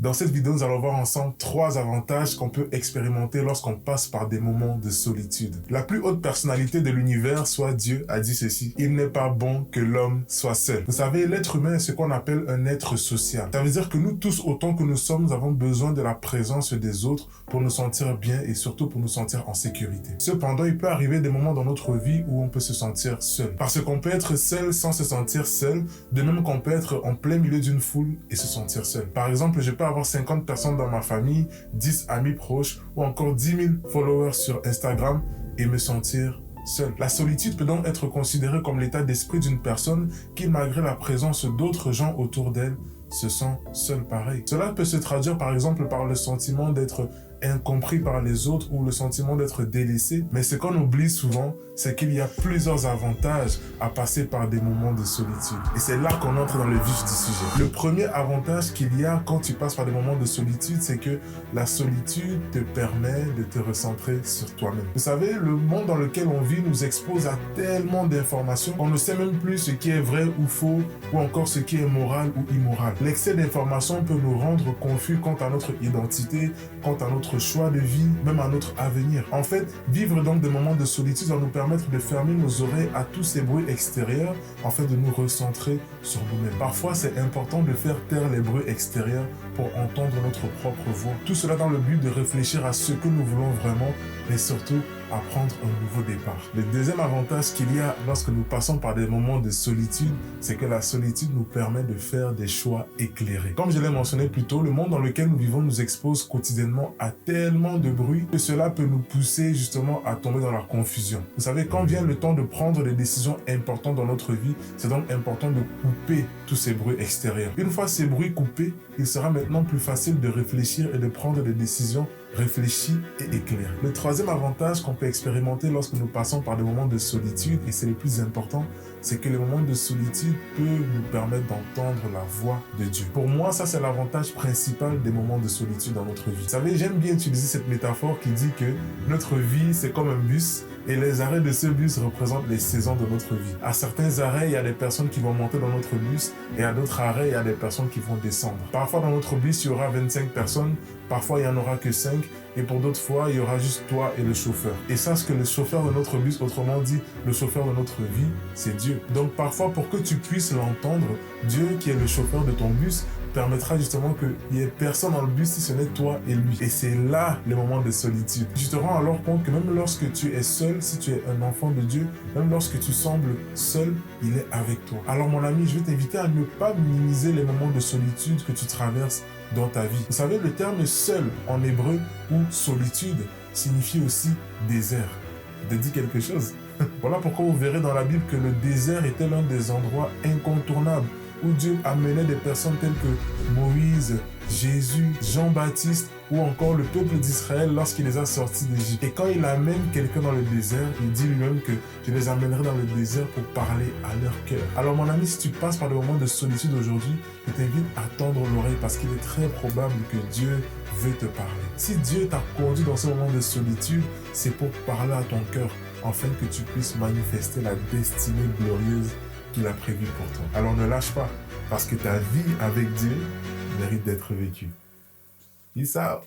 Dans cette vidéo, nous allons voir ensemble 3 avantages qu'on peut expérimenter lorsqu'on passe par des moments de solitude. La plus haute personnalité de l'univers, soit Dieu, a dit ceci: il n'est pas bon que l'homme soit seul. Vous savez, l'être humain est ce qu'on appelle un être social. Ça veut dire que nous tous, autant que nous sommes, nous avons besoin de la présence des autres pour nous sentir bien et surtout pour nous sentir en sécurité. Cependant, il peut arriver des moments dans notre vie où on peut se sentir seul. Parce qu'on peut être seul sans se sentir seul, de même qu'on peut être en plein milieu d'une foule et se sentir seul. Par exemple, je peux avoir 50 personnes dans ma famille, 10 amis proches ou encore 10 000 followers sur Instagram et me sentir seul. La solitude peut donc être considérée comme l'état d'esprit d'une personne qui, malgré la présence d'autres gens autour d'elle, se sent seul pareil. Cela peut se traduire par exemple par le sentiment d'être incompris par les autres ou le sentiment d'être délaissé. Mais ce qu'on oublie souvent, c'est qu'il y a plusieurs avantages à passer par des moments de solitude. Et c'est là qu'on entre dans le vif du sujet. Le premier avantage qu'il y a quand tu passes par des moments de solitude, c'est que la solitude te permet de te recentrer sur toi-même. Vous savez, le monde dans lequel on vit nous expose à tellement d'informations qu'on ne sait même plus ce qui est vrai ou faux, ou encore ce qui est moral ou immoral. L'excès d'informations peut nous rendre confus quant à notre identité, quant à notre choix de vie, même à notre avenir. En fait, vivre donc des moments de solitude va nous permettre de fermer nos oreilles à tous ces bruits extérieurs afin de nous recentrer sur nous-mêmes. Parfois, c'est important de faire taire les bruits extérieurs pour entendre notre propre voix. Tout cela dans le but de réfléchir à ce que nous voulons vraiment, mais surtout à prendre un nouveau départ. Le deuxième avantage qu'il y a lorsque nous passons par des moments de solitude, c'est que la solitude nous permet de faire des choix éclairés. Comme je l'ai mentionné plus tôt, le monde dans lequel nous vivons nous expose quotidiennement à tellement de bruit que cela peut nous pousser justement à tomber dans la confusion. Vous savez, quand vient le temps de prendre des décisions importantes dans notre vie, c'est donc important de couper tous ces bruits extérieurs. Une fois ces bruits coupés, il sera maintenant plus facile de réfléchir et de prendre des décisions réfléchies et éclairées. Le troisième avantage qu'on peut expérimenter lorsque nous passons par des moments de solitude, et c'est le plus important, c'est que les moments de solitude peuvent nous permettre d'entendre la voix de Dieu. Pour moi, ça c'est l'avantage principal des moments de solitude dans notre vie. Vous savez, j'aime bien utiliser cette métaphore qui dit que notre vie c'est comme un bus et les arrêts de ce bus représentent les saisons de notre vie. À certains arrêts, il y a des personnes qui vont monter dans notre bus et à d'autres arrêts, il y a des personnes qui vont descendre. Parfois dans notre bus, il y aura 25 personnes, parfois il n'y en aura que 5 et pour d'autres fois, il y aura juste toi et le chauffeur. Et sache que le chauffeur de notre bus, autrement dit, le chauffeur de notre vie, c'est Dieu. Donc parfois, pour que tu puisses l'entendre, Dieu qui est le chauffeur de ton bus, permettra justement qu'il n'y ait personne dans le bus si ce n'est toi et lui. Et c'est là les moments de solitude. Tu te rends alors compte que même lorsque tu es seul, si tu es un enfant de Dieu, même lorsque tu sembles seul, il est avec toi. Alors mon ami, je vais t'inviter à ne pas minimiser les moments de solitude que tu traverses dans ta vie. Vous savez, le terme seul en hébreu ou solitude signifie aussi désert. Je te dis quelque chose. Voilà pourquoi vous verrez dans la Bible que le désert était l'un des endroits incontournables où Dieu amenait des personnes telles que Moïse, Jésus, Jean-Baptiste ou encore le peuple d'Israël lorsqu'il les a sortis d'Égypte. Et quand il amène quelqu'un dans le désert, il dit lui-même que je les amènerai dans le désert pour parler à leur cœur. Alors mon ami, si tu passes par des moments de solitude aujourd'hui, je t'invite à tendre l'oreille parce qu'il est très probable que Dieu veut te parler. Si Dieu t'a conduit dans ce moment de solitude, c'est pour parler à ton cœur afin que tu puisses manifester la destinée glorieuse qu'il a prévu pour toi. Alors ne lâche pas, parce que ta vie avec Dieu mérite d'être vécue. Peace out.